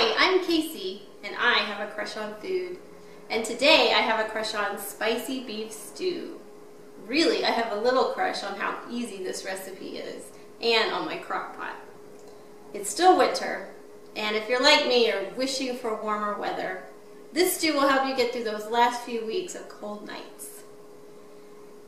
Hi, I'm Casey, and I have a crush on food. And today I have a crush on spicy beef stew. Really, I have a little crush on how easy this recipe is, and on my crock pot. It's still winter, and if you're like me, you're wishing for warmer weather, this stew will help you get through those last few weeks of cold nights.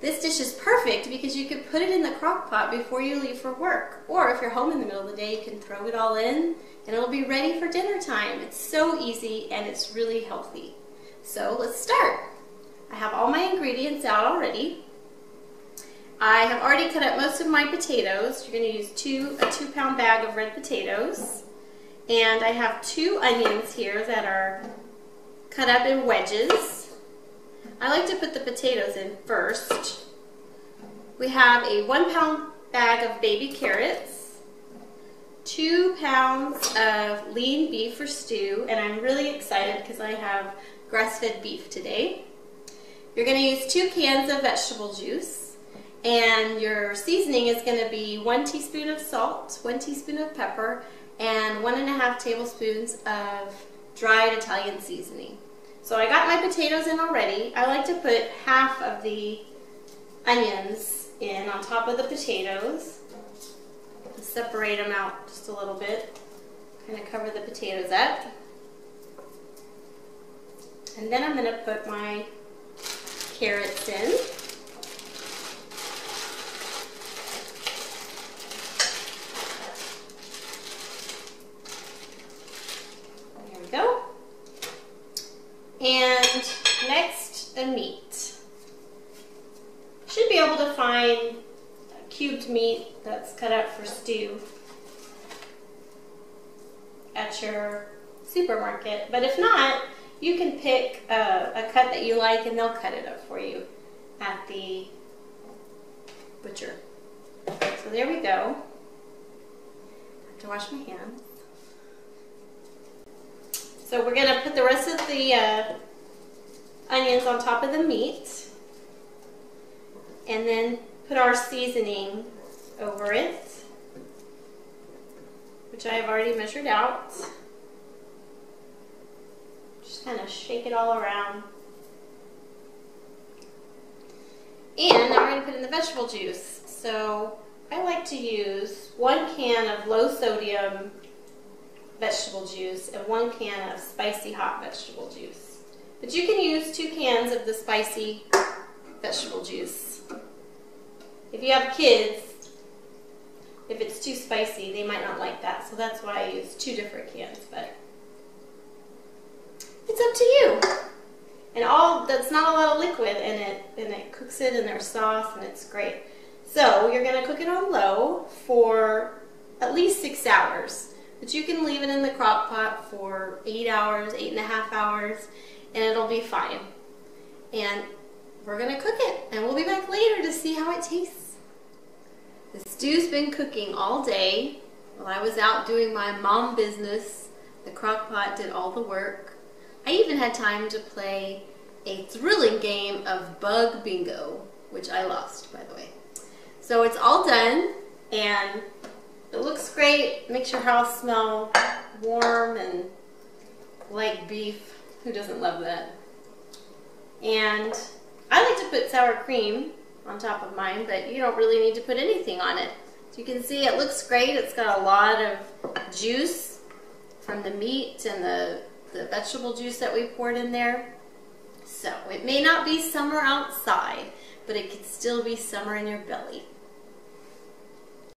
This dish is perfect because you can put it in the crock pot before you leave for work. Or if you're home in the middle of the day, you can throw it all in and it'll be ready for dinner time. It's so easy and it's really healthy. So let's start. I have all my ingredients out already. I have already cut up most of my potatoes. You're going to use a 2-pound bag of red potatoes. And I have 2 onions here that are cut up in wedges. I like to put the potatoes in first. We have a 1-pound bag of baby carrots, 2 pounds of lean beef for stew, and I'm really excited because I have grass-fed beef today. You're going to use 2 cans of vegetable juice, and your seasoning is going to be 1 teaspoon of salt, 1 teaspoon of pepper, and 1½ tablespoons of dried Italian seasoning. So I got my potatoes in already. I like to put half of the onions in on top of the potatoes. Separate them out just a little bit. Kind of cover the potatoes up. And then I'm going to put my carrots in. There we go. And next, the meat. Should be able to find cubed meat that's cut up for stew at your supermarket. But if not, you can pick a cut that you like and they'll cut it up for you at the butcher. So there we go. I have to wash my hands. So we're going to put the rest of the onions on top of the meat and then put our seasoning over it, which I have already measured out. Just kind of shake it all around. And now we're going to put in the vegetable juice. So I like to use 1 can of low sodium vegetable juice and 1 can of spicy hot vegetable juice. But you can use 2 cans of the spicy vegetable juice. If you have kids, if it's too spicy, they might not like that. So that's why I use 2 different cans, but it's up to you. And that's not a lot of liquid in it, and it cooks it in their sauce, and it's great. So you're going to cook it on low for at least 6 hours. But you can leave it in the crock pot for 8 hours, 8½ hours, and it'll be fine. And we're going to cook it, and we'll be back later to see how it tastes. The stew's been cooking all day. While I was out doing my mom business, the crock pot did all the work. I even had time to play a thrilling game of bug bingo, which I lost, by the way. So it's all done, and it looks great. Makes your house smell warm and like beef. Who doesn't love that? And I like to put sour cream on top of mine, but you don't really need to put anything on it. So you can see it looks great. It's got a lot of juice from the meat and the vegetable juice that we poured in there. So it may not be summer outside, but it could still be summer in your belly.